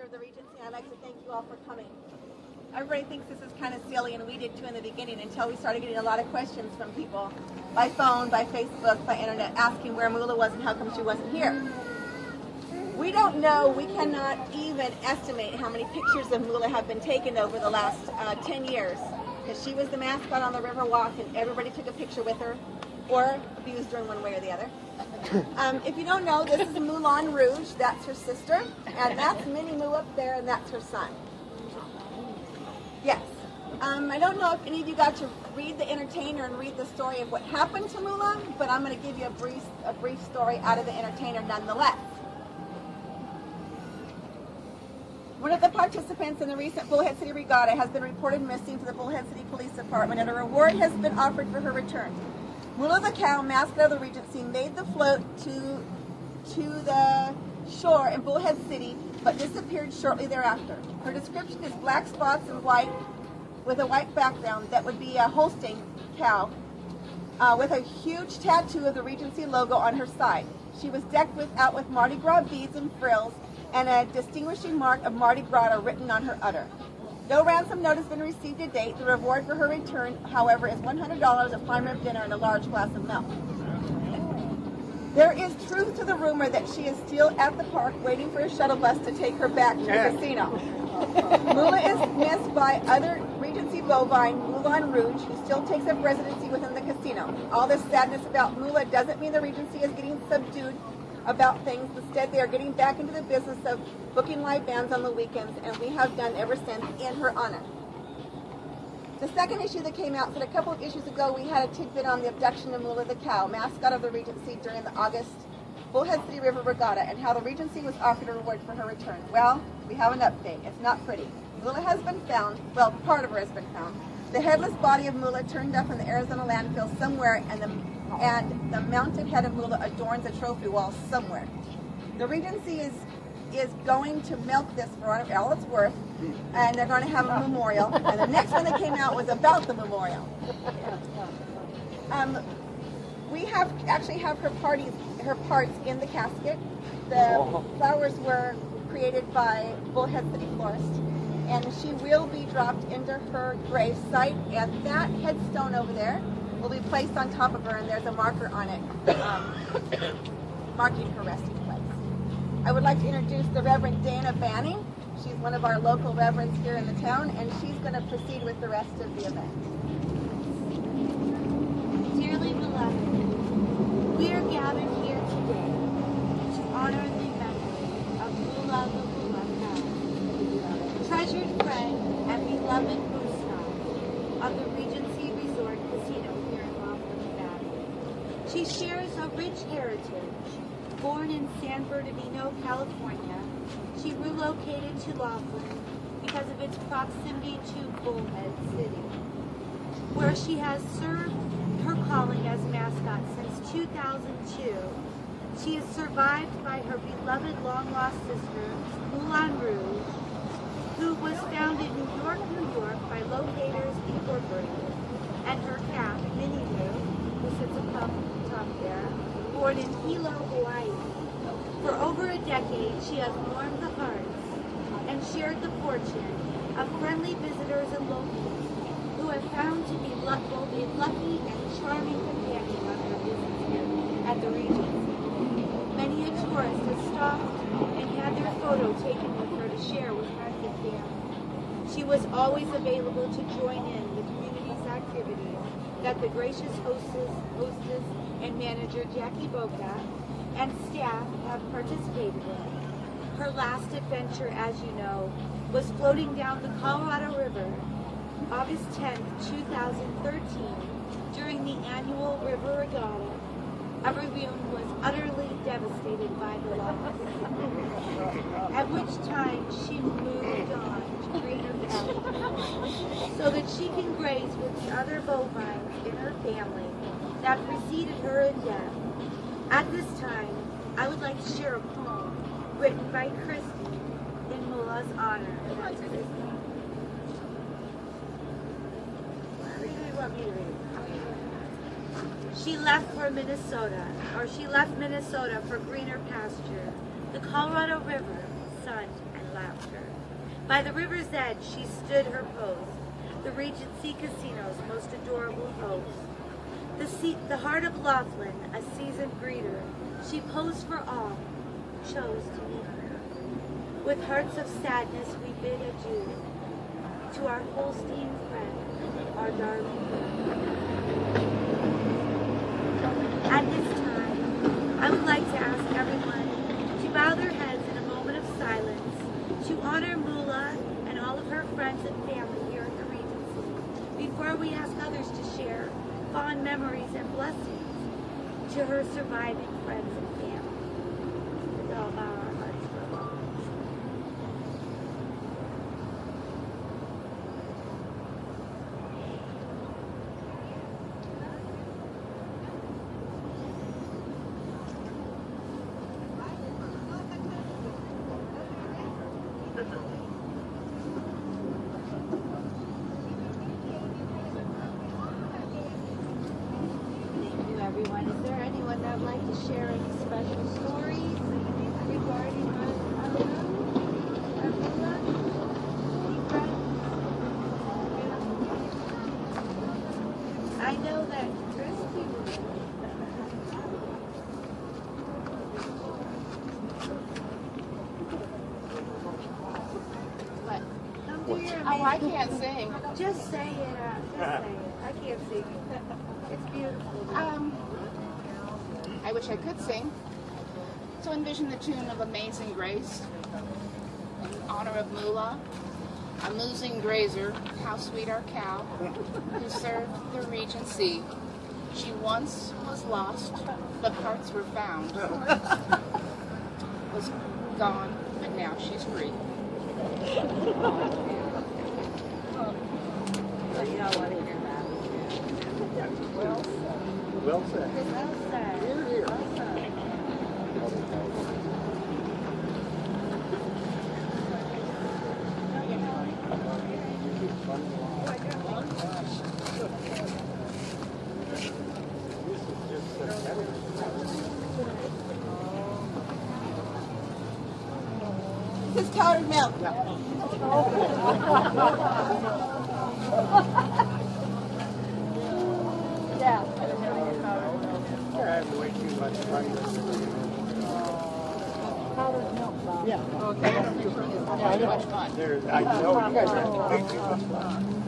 pastor of the Regency. I'd like to thank you all for coming. Everybody thinks this is kind of silly, and we did too in the beginning until we started getting a lot of questions from people by phone, by Facebook, by internet, asking where Moolah was and how come she wasn't here. We don't know, we cannot even estimate how many pictures of Moolah have been taken over the last 10 years. Because she was the mascot on the Riverwalk, and everybody took a picture with her, or abused her in one way or the other. If you don't know, this is Moolah Rouge, that's her sister, and that's Minnie Moo up there, and that's her son. Yes. I don't know if any of you got to read The Entertainer and read the story of what happened to Moolah, but I'm going to give you a brief story out of The Entertainer nonetheless. One of the participants in the recent Bullhead City Regatta has been reported missing to the Bullhead City Police Department, and a reward has been offered for her return. Moolah the cow, mascot of the Regency, made the float to the shore in Bullhead City, but disappeared shortly thereafter. Her description is black spots and white, with a white background that would be a Holstein cow, with a huge tattoo of the Regency logo on her side. She was decked out with Mardi Gras beads and frills, and a distinguishing mark of Mardi Gras written on her udder. No ransom note has been received to date. The reward for her return, however, is $100, a prime rib dinner, and a large glass of milk. There is truth to the rumor that she is still at the park waiting for a shuttle bus to take her back to the casino. Moolah is missed by other Regency bovine, Moolah Rouge, who still takes up residency within the casino. All this sadness about Moolah doesn't mean the Regency is getting subdued about things. Instead, they are getting back into the business of booking live bands on the weekends, and we have done ever since in her honor. The second issue that came out said a couple of issues ago we had a tidbit on the abduction of Moolah the cow, mascot of the Regency, during the August Bullhead City River Regatta, and how the Regency was offered a reward for her return. Well, we have an update. It's not pretty. Moolah has been found. Well, part of her has been found. The headless body of Moolah turned up in the Arizona landfill somewhere, and the mounted head of Moolah adorns a trophy wall somewhere. The Regency is going to milk this for all it's worth, and they're going to have a memorial. And the next one that came out was about the memorial. We actually have her parts in the casket. The flowers were created by Bullhead City Florist, and she will be dropped into her grave site, and that headstone over there will be placed on top of her, and there's a marker on it marking her resting place. I would like to introduce the Reverend Dana Banning. She's one of our local reverends here in the town, and she's going to proceed with the rest of the event. Dearly beloved, we are gathered here today to honor the memory of Moolah the Moolah cow, treasured friend and beloved mascot of the Regency Resort Casino here in Laughlin, Nevada. She shares a rich heritage. Born in San Bernardino, California, she relocated to Laughlin because of its proximity to Bullhead City, where she has served her calling as mascot since 2002. She is survived by her beloved long-lost sister, Moolah Rouge, who was found in New York by Locators Incorporated, and her calf, Minnie Moo, who sits up top there, born in Hilo, Hawaii. For over a decade, she has warmed the hearts and shared the fortune of friendly visitors and locals who have found to be both a lucky and charming companion on their visits here at the Regency. Many a tourist has stopped and had their photo taken with her to share with friends and family. She was always available to join in the community's activities that the gracious hostess and manager Jackie Boca and staff have participated in. Her last adventure, as you know, was floating down the Colorado River August 10, 2013, during the annual River Regatta. Everyone was utterly devastated by the loss, at which time she moved on to greener pastures so that she can graze with the other bovines in her family that preceded her in death. At this time, I would like to share a poem written by Christy in Moolah's honor. She left Minnesota for greener pasture, the Colorado River, sun and laughter. By the river's edge, she stood her post, the Regency Casino's most adorable host. The heart of Laughlin, a seasoned greeter, she posed for all, chose to meet her. With hearts of sadness, we bid adieu to our Holstein friend, our darling girl. At this time, I would like to ask everyone to bow their heads in a moment of silence to honor Moolah and all of her friends and family here at the Regency before we ask others to share fond memories and blessings to her surviving friends and family. Let's all bow our hearts for a moment. Everyone, is there anyone that would like to share any special stories regarding our Moolah? Any friends? I know that Christy What? Oh, I can't sing. Just say it. Just say it. I can't sing. It's beautiful. I wish I could sing. So envision the tune of Amazing Grace in honor of Moolah, a moozing grazer, how sweet our cow, who served the Regency. She once was lost, but parts were found. Was gone, but now she's free. Well said. Well said. Here, here. Well said. This is powdered milk. Yeah. I have way too much fun. Okay, too much fun. I know you guys have way too much fun.